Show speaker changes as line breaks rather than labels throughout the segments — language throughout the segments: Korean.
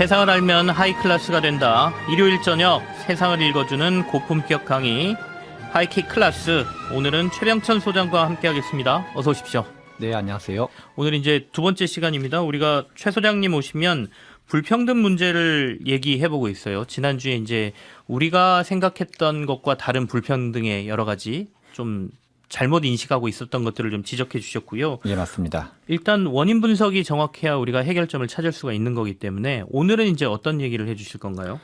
세상을 알면 하이클래스가 된다. 일요일 저녁 세상을 읽어주는 고품격 강의 하이킥 클래스. 오늘은 최병천 소장과 함께하겠습니다. 어서 오십시오.
네, 안녕하세요.
오늘 이제 두 번째 시간입니다. 우리가 최 소장님 오시면 불평등 문제를 얘기해보고 있어요. 지난주에 이제 우리가 생각했던 것과 다른 불평등의 여러 가지 좀 잘못 인식하고 있었던 것들을 좀 지적해 주셨고요.
예, 맞습니다.
일단 원인 분석이 정확해야 우리가 해결점을 찾을 수가 있는 거기 때문에 오늘은 이제 어떤 얘기를 해 주실 건가요?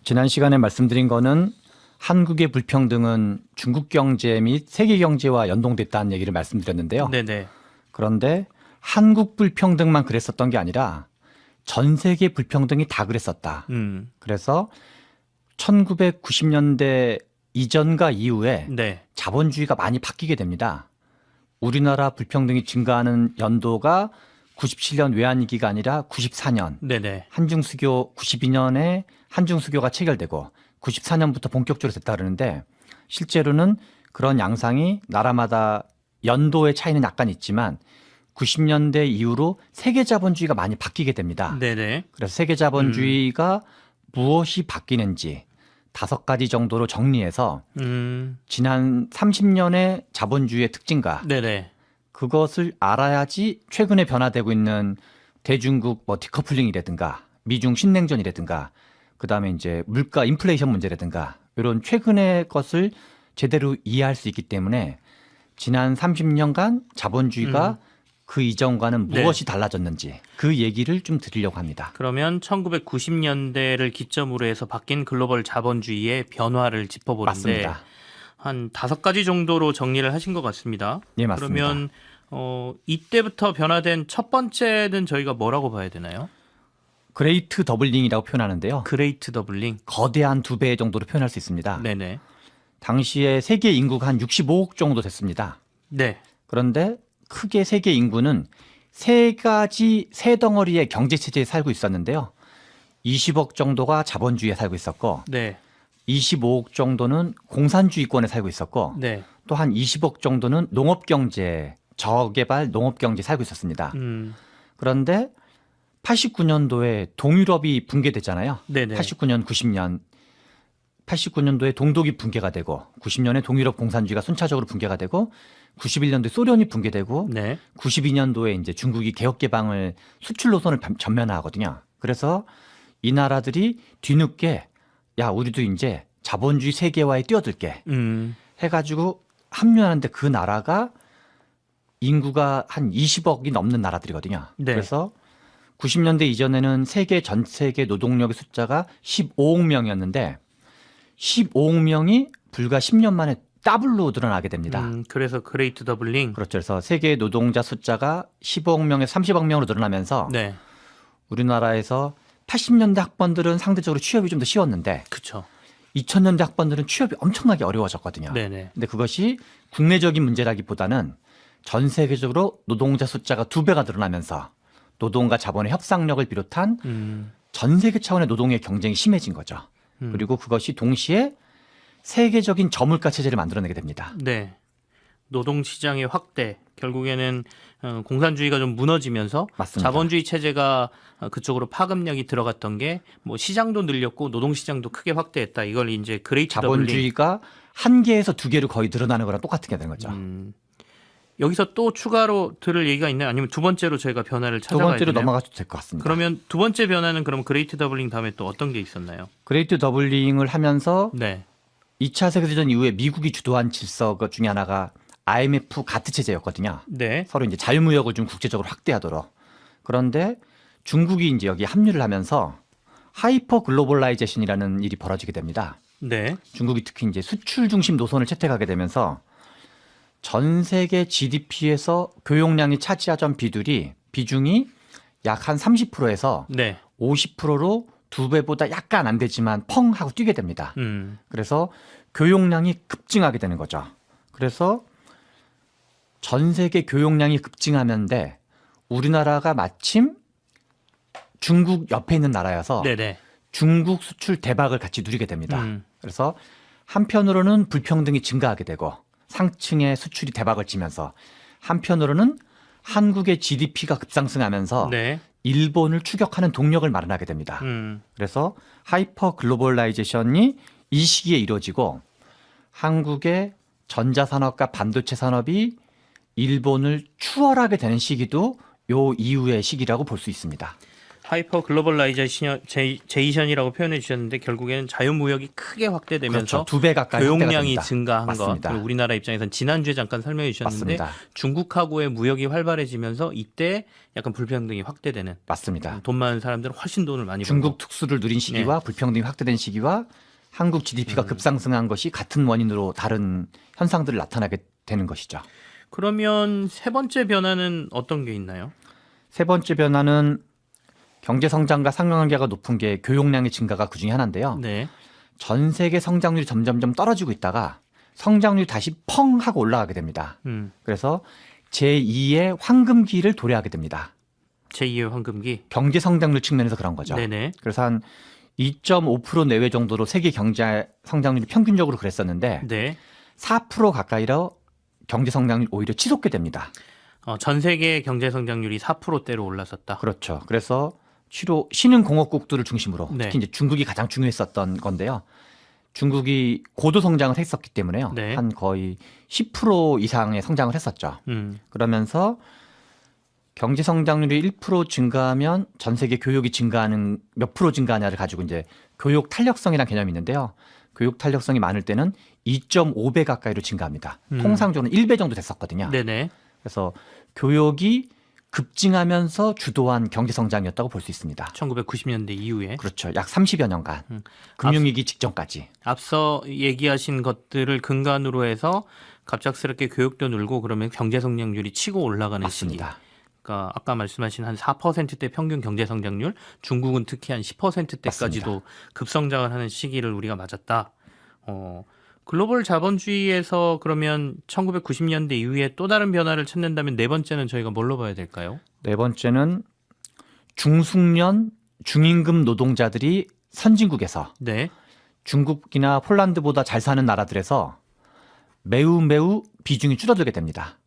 지난 시간에 말씀드린 거는 한국의 불평등은 중국 경제 및 세계 경제와 연동됐다는 얘기를 말씀드렸는데요.
네네.
그런데 한국 불평등만 그랬었던 게 아니라 전 세계 불평등이 다 그랬었다. 그래서 1990년대 이전과 이후에
네.
자본주의가 많이 바뀌게 됩니다. 우리나라 불평등이 증가하는 연도가 97년 외환위기가 아니라 94년.
네네.
한중수교 92년에 한중수교가 체결되고 94년부터 본격적으로 됐다 그러는데 실제로는 그런 양상이 나라마다 연도의 차이는 약간 있지만 90년대 이후로 세계 자본주의가 많이 바뀌게 됩니다.
네네.
그래서 세계 자본주의가 무엇이 바뀌는지 5가지 정도로 정리해서 지난 30년의 자본주의의 특징과
네네.
그것을 알아야지 최근에 변화되고 있는 대중국 디커플링이라든가 미중 신냉전이라든가 그다음에 이제 물가 인플레이션 문제라든가 이런 최근의 것을 제대로 이해할 수 있기 때문에 지난 30년간 자본주의가 그 이전과는 무엇이 달라졌는지 그 얘기를 좀 드리려고 합니다.
그러면 1990년대를 기점으로 해서 바뀐 글로벌 자본주의의 변화를 짚어보는데
맞습니다.
한 5가지 정도로 정리를 하신 것 같습니다.
예, 맞습니다.
그러면 이때부터 변화된 첫 번째는 저희가 뭐라고 봐야 되나요?
그레이트 더블링이라고 표현하는데요.
그레이트 더블링.
거대한 2배 정도로 표현할 수 있습니다.
네네.
당시에 세계 인구가 한 65억 정도 됐습니다.
네.
그런데 크게 세계 인구는 세 덩어리의 경제 체제에 살고 있었는데요. 20억 정도가 자본주의에 살고 있었고
네.
25억 정도는 공산주의권에 살고 있었고
네.
또 한 20억 정도는 농업경제, 저개발 농업경제에 살고 있었습니다. 그런데 89년도에 동유럽이 붕괴됐잖아요.
네네.
89년, 90년. 89년도에 동독이 붕괴가 되고 90년에 동유럽 공산주의가 순차적으로 붕괴가 되고 91년도에 소련이 붕괴되고
네.
92년도에 이제 중국이 개혁 개방을 수출 노선을 전면화하거든요. 그래서 이 나라들이 뒤늦게 야 우리도 이제 자본주의 세계화에 뛰어들게 해가지고 합류하는데 그 나라가 인구가 한 20억이 넘는 나라들이거든요.
네.
그래서 90년대 이전에는 전 세계 노동력의 숫자가 15억 명이었는데 15억 명이 불과 10년 만에 더블로 늘어나게 됩니다.
그래서 그레이트 더블링.
그렇죠. 그래서 세계 노동자 숫자가 15억 명에서 30억 명으로 늘어나면서
네.
우리나라에서 80년대 학번들은 상대적으로 취업이 좀 더 쉬웠는데
그렇죠.
2000년대 학번들은 취업이 엄청나게 어려워졌거든요.
네네.
근데 그것이 국내적인 문제라기보다는 전 세계적으로 노동자 숫자가 2배가 늘어나면서 노동과 자본의 협상력을 비롯한 전 세계 차원의 노동의 경쟁이 심해진 거죠. 그리고 그것이 동시에 세계적인 저물가 체제를 만들어내게 됩니다.
네. 노동시장의 확대, 결국에는 공산주의가 좀 무너지면서
맞습니다.
자본주의 체제가 그쪽으로 파급력이 들어갔던 게 뭐 시장도 늘렸고 노동시장도 크게 확대했다. 이걸 이제 그레이트 더블링.
자본주의가 1개에서 2개로 거의 늘어나는 거랑 똑같은 게 되는 거죠.
여기서 또 추가로 들을 얘기가 있나요? 아니면 두 번째로 저희가 변화를
두
찾아가야
번째로
되나요?
넘어가도 될 것 같습니다.
그러면 두 번째 변화는 그럼 그레이트 더블링 다음에 또 어떤 게 있었나요?
그레이트 더블링을 하면서
네.
2차 세계대전 이후에 미국이 주도한 질서 것 중에 하나가 IMF 가트 체제였거든요.
네.
서로 이제 자유무역을 좀 국제적으로 확대하도록. 그런데 중국이 이제 여기 합류를 하면서 하이퍼 글로벌라이제이션이라는 일이 벌어지게 됩니다.
네.
중국이 특히 이제 수출 중심 노선을 채택하게 되면서 전 세계 GDP에서 교역량이 차지하던 비중이 약 한 30%에서
네.
50%로 2배보다 약간 안 되지만 펑 하고 뛰게 됩니다. 그래서 교역량이 급증하게 되는 거죠. 그래서 전 세계 교역량이 급증하는데 우리나라가 마침 중국 옆에 있는 나라여서
네네.
중국 수출 대박을 같이 누리게 됩니다. 그래서 한편으로는 불평등이 증가하게 되고 상층의 수출이 대박을 치면서 한편으로는 한국의 GDP가 급상승하면서
네.
일본을 추격하는 동력을 마련하게 됩니다. 그래서 하이퍼 글로벌라이제이션이 이 시기에 이루어지고 한국의 전자산업과 반도체 산업이 일본을 추월하게 되는 시기도 요 이후의 시기라고 볼 수 있습니다.
하이퍼 글로벌라이제이션이라고 표현해 주셨는데 결국에는 자유무역이 크게 확대되면서
그렇죠. 2배 가까이
교역량이
확대가 됩니다.
증가한
맞습니다.
거. 그리고 우리나라 입장에서는 지난주에 잠깐 설명해 주셨는데
맞습니다.
중국하고의 무역이 활발해지면서 이때 약간 불평등이 확대되는.
맞습니다.
돈 많은 사람들은 훨씬 돈을 많이
중국
벌고.
특수를 누린 시기와 불평등이 확대된 시기와 한국 GDP가 급상승한 것이 같은 원인으로 다른 현상들을 나타나게 되는 것이죠.
그러면 세 번째 변화는 어떤 게 있나요?
세 번째 변화는 경제 성장과 상관관계가 높은 게 교역량의 증가가 그중에 하나인데요.
네.
전 세계 성장률이 점점점 떨어지고 있다가 성장률이 다시 펑 하고 올라가게 됩니다. 그래서 제2의 황금기를 도래하게 됩니다.
제2의 황금기.
경제 성장률 측면에서 그런 거죠.
네네.
그래서 한 2.5% 내외 정도로 세계 경제 성장률이 평균적으로 그랬었는데
네.
4% 가까이로 경제 성장률이 오히려 치솟게 됩니다.
전 세계 경제 성장률이 4%대로 올랐었다.
그렇죠. 그래서 주로 신흥공업국들을 중심으로
네.
특히 이제 중국이 가장 중요했었던 건데요. 중국이 고도 성장을 했었기 때문에요.
네.
한 거의 10% 이상의 성장을 했었죠. 그러면서 경제 성장률이 1% 증가하면 전 세계 교육이 증가하는 몇 프로 증가하냐를 가지고 이제 교육 탄력성이라는 개념이 있는데요. 교육 탄력성이 많을 때는 2.5배 가까이로 증가합니다. 통상적으로는 1배 정도 됐었거든요.
네네.
그래서 교육이 급증하면서 주도한 경제 성장이었다고 볼 수 있습니다.
1990년대 이후에.
그렇죠. 약 30여 년간 금융위기 직전까지.
앞서 얘기하신 것들을 근간으로 해서 갑작스럽게 교육도 늘고 그러면 경제 성장률이 치고 올라가는 시기.
맞습니다.
그러니까 아까 말씀하신 한 4%대 평균 경제 성장률, 중국은 특히 한 10%대까지도 급성장을 하는 시기를 우리가 맞았다. 글로벌 자본주의에서 그러면 1990년대 이후에 또 다른 변화를 찾는다면 네 번째는 저희가 뭘로 봐야 될까요?
네 번째는 중숙련 중임금 노동자들이 선진국에서
네.
중국이나 폴란드보다 잘 사는 나라들에서 매우 비중이 줄어들게 됩니다.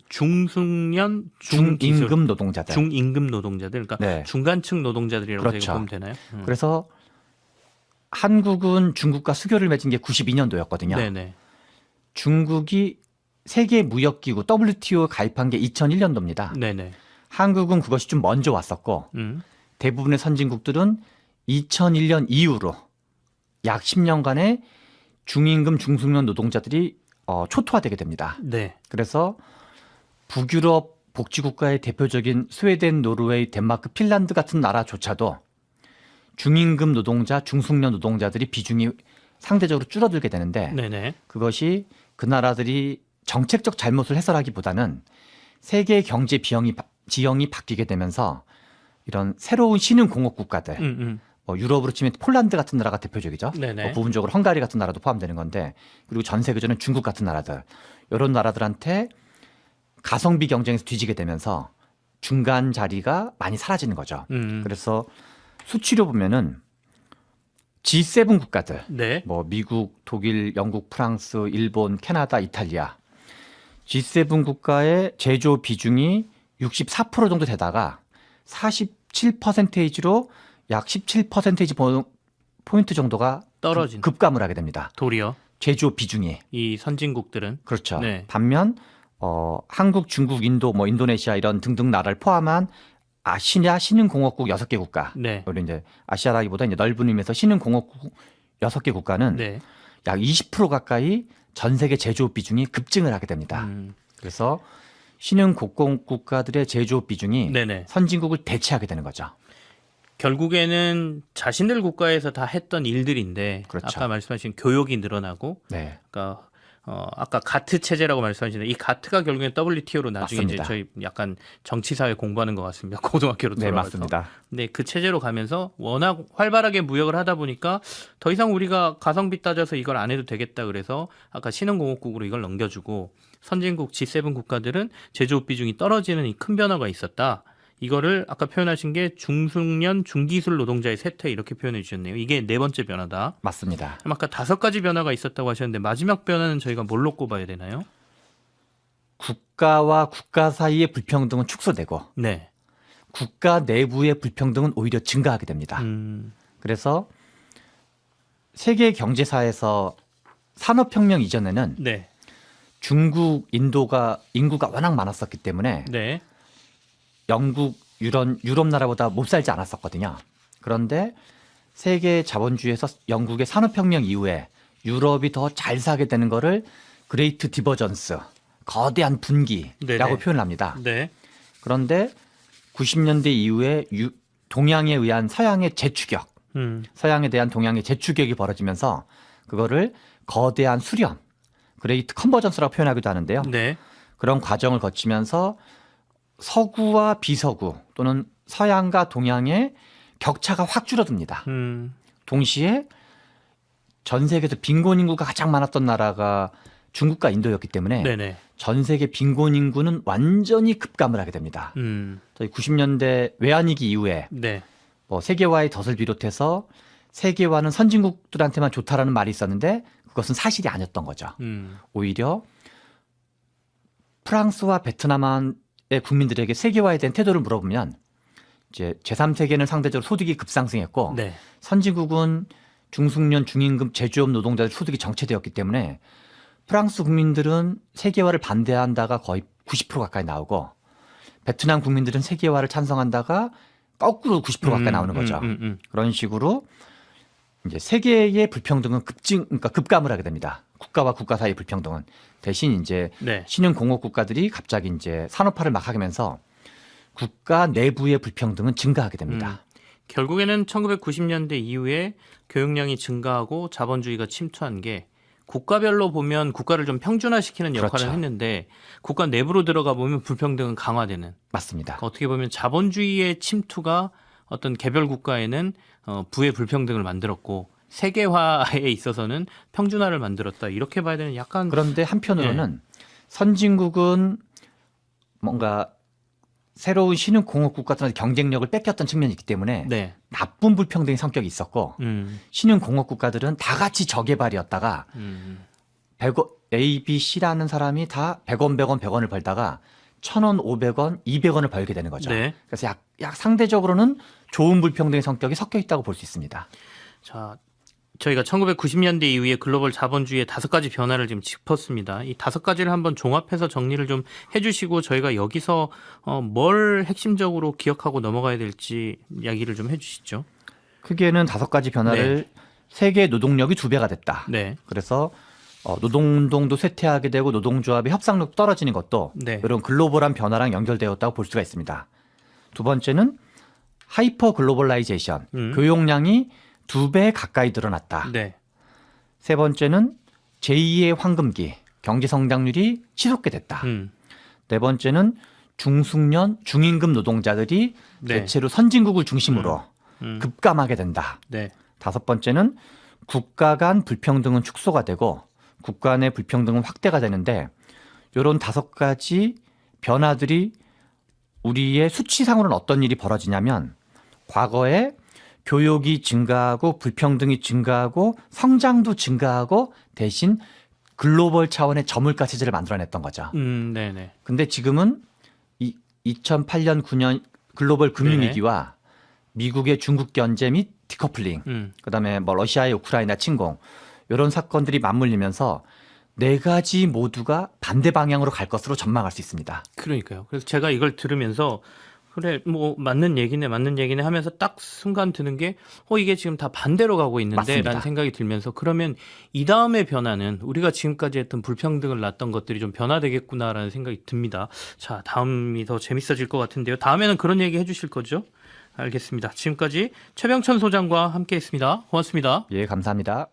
중숙련
중임금 노동자들.
중임금 노동자들, 그러니까
네.
중간층 노동자들이라고
그렇죠.
저희가 보면 되나요?
그래서 한국은 중국과 수교를 맺은 게 92년도였거든요.
네네.
중국이 세계 무역기구 WTO 가입한 게 2001년도입니다.
네네.
한국은 그것이 좀 먼저 왔었고 대부분의 선진국들은 2001년 이후로 약 10년간의 중임금 중숙련 노동자들이 초토화되게 됩니다.
네.
그래서 북유럽 복지국가의 대표적인 스웨덴, 노르웨이, 덴마크, 핀란드 같은 나라조차도 중임금 노동자, 중숙련 노동자들이 비중이 상대적으로 줄어들게 되는데
네네.
그것이 그 나라들이 정책적 잘못을 해설하기보다는 세계 경제 지형이 바뀌게 되면서 이런 새로운 신흥공업 국가들, 유럽으로 치면 폴란드 같은 나라가 대표적이죠.
네네.
부분적으로 헝가리 같은 나라도 포함되는 건데 그리고 전 세계적으로는 중국 같은 나라들 이런 나라들한테 가성비 경쟁에서 뒤지게 되면서 중간 자리가 많이 사라지는 거죠. 그래서 수치로 보면은 G7 국가들,
네.
뭐 미국, 독일, 영국, 프랑스, 일본, 캐나다, 이탈리아 G7 국가의 제조 비중이 64% 정도 되다가 47%로 약 17% 포인트 정도가
떨어진.
급감을 하게 됩니다.
도리어
제조 비중이.
이 선진국들은
그렇죠.
네.
반면 한국, 중국, 인도, 뭐 인도네시아 이런 등등 나라를 포함한 아시아 신흥공업국 6개 국가.
네.
우리 이제 아시아라기보다 이제 넓은 의미에서 신흥공업국 6개 국가는
네.
약 20% 가까이 전 세계 제조업 비중이 급증을 하게 됩니다. 그래서 신흥공업 국가들의 제조업 비중이
네네.
선진국을 대체하게 되는 거죠.
결국에는 자신들 국가에서 다 했던 일들인데
그렇죠.
아까 말씀하신 교역이 늘어나고
네.
그러니까 아까 가트 체제라고 말씀하시는데 이 가트가 결국엔 WTO로 나중에
맞습니다.
이제 저희 약간 정치사회 공부하는 것 같습니다. 고등학교로
네,
돌아가서.
맞습니다.
근데 그 체제로 가면서 워낙 활발하게 무역을 하다 보니까 더 이상 우리가 가성비 따져서 이걸 안 해도 되겠다 그래서 아까 신흥공업국으로 이걸 넘겨주고 선진국 G7 국가들은 제조업 비중이 떨어지는 이 큰 변화가 있었다. 이거를 아까 표현하신 게 중숙련 중기술 노동자의 쇠퇴 이렇게 표현해 주셨네요. 이게 네 번째 변화다.
맞습니다.
그럼 아까 5가지 변화가 있었다고 하셨는데 마지막 변화는 저희가 뭘로 꼽아야 되나요?
국가와 국가 사이의 불평등은 축소되고
네.
국가 내부의 불평등은 오히려 증가하게 됩니다. 그래서 세계 경제사에서 산업혁명 이전에는
네.
중국, 인도가 인구가 워낙 많았었기 때문에
네.
영국, 유럽 나라보다 못 살지 않았었거든요. 그런데 세계 자본주의에서 영국의 산업혁명 이후에 유럽이 더 잘 사게 되는 거를 그레이트 디버전스, 거대한 분기라고
네네.
표현을 합니다.
네.
그런데 90년대 이후에 동양에 의한 서양의 재추격, 서양에 대한 동양의 재추격이 벌어지면서 그거를 거대한 수렴, 그레이트 컨버전스라고 표현하기도 하는데요.
네.
그런 과정을 거치면서 서구와 비서구 또는 서양과 동양의 격차가 확 줄어듭니다. 동시에 전 세계에서 빈곤 인구가 가장 많았던 나라가 중국과 인도였기 때문에
네네.
전 세계 빈곤 인구는 완전히 급감을 하게 됩니다. 저희 90년대 외환위기 이후에
네.
뭐 세계화의 덫을 비롯해서 세계화는 선진국들한테만 좋다라는 말이 있었는데 그것은 사실이 아니었던 거죠. 오히려 프랑스와 베트남의 국민들에게 세계화에 대한 태도를 물어보면 이제 제3세계는 상대적으로 소득이 급상승했고
네.
선진국은 중숙련, 중임금, 제조업 노동자들 소득이 정체되었기 때문에 프랑스 국민들은 세계화를 반대한다가 거의 90% 가까이 나오고 베트남 국민들은 세계화를 찬성한다가 거꾸로 90% 가까이 나오는 거죠. 그런 식으로 이제 세계의 불평등은 그러니까 급감을 하게 됩니다. 국가와 국가 사이의 불평등은 대신 이제
네.
신흥 공업 국가들이 갑자기 이제 산업화를 막 하면서 국가 내부의 불평등은 증가하게 됩니다.
결국에는 1990년대 이후에 교육량이 증가하고 자본주의가 침투한 게 국가별로 보면 국가를 좀 평준화시키는 역할을
그렇죠.
했는데 국가 내부로 들어가 보면 불평등은 강화되는.
맞습니다.
그러니까 어떻게 보면 자본주의의 침투가 어떤 개별 국가에는 부의 불평등을 만들었고 세계화에 있어서는 평준화를 만들었다. 이렇게 봐야 되는 약간
그런데 한편으로는 선진국은 뭔가 새로운 신흥 공업 국가들한테 경쟁력을 뺏겼던 측면이 있기 때문에
네.
나쁜 불평등의 성격이 있었고 신흥 공업 국가들은 다 같이 저개발이었다가 100원, A, B, C라는 사람이 다 100원, 100원, 100원을 벌다가 1,000원, 500원, 200원을 벌게 되는 거죠.
네.
그래서 약 상대적으로는 좋은 불평등의 성격이 섞여 있다고 볼 수 있습니다.
자, 저희가 1990년대 이후에 글로벌 자본주의의 5가지 변화를 지금 짚었습니다. 이 5가지를 한번 종합해서 정리를 좀 해주시고 저희가 여기서 뭘 핵심적으로 기억하고 넘어가야 될지 이야기를 좀 해주시죠.
크게는 5가지 변화를 세계 노동력이 2배가 됐다.
네.
그래서 노동운동도 쇠퇴하게 되고 노동조합의 협상력도 떨어지는 것도
네.
이런 글로벌한 변화랑 연결되었다고 볼 수가 있습니다. 두 번째는 하이퍼 글로벌라이제이션, 교역량이 2배 가까이 늘어났다.
네.
세 번째는 제2의 황금기, 경제 성장률이 치솟게 됐다. 네 번째는 중숙련, 중임금 노동자들이
네.
대체로 선진국을 중심으로 급감하게 된다.
네.
다섯 번째는 국가 간 불평등은 축소가 되고 국가 내 불평등은 확대가 되는데 이런 5가지 변화들이 우리의 수치상으로는 어떤 일이 벌어지냐면 과거에 교육이 증가하고 불평등이 증가하고 성장도 증가하고 대신 글로벌 차원의 저물가 체제를 만들어냈던 거죠.
네네.
근데 지금은 2008년 9년 글로벌 금융위기와 미국의 중국 견제 및 디커플링, 그다음에 뭐 러시아의 우크라이나 침공 이런 사건들이 맞물리면서 4가지 모두가 반대 방향으로 갈 것으로 전망할 수 있습니다.
그러니까요. 그래서 제가 이걸 들으면서 그래 뭐 맞는 얘기네 하면서 딱 순간 드는 게 이게 지금 다 반대로 가고 있는데
맞습니다.
라는 생각이 들면서 그러면 이 다음의 변화는 우리가 지금까지 했던 불평등을 낳던 것들이 좀 변화되겠구나라는 생각이 듭니다. 자, 다음이 더 재밌어질 것 같은데요. 다음에는 그런 얘기 해주실 거죠? 알겠습니다. 지금까지 최병천 소장과 함께했습니다. 고맙습니다.
예, 감사합니다.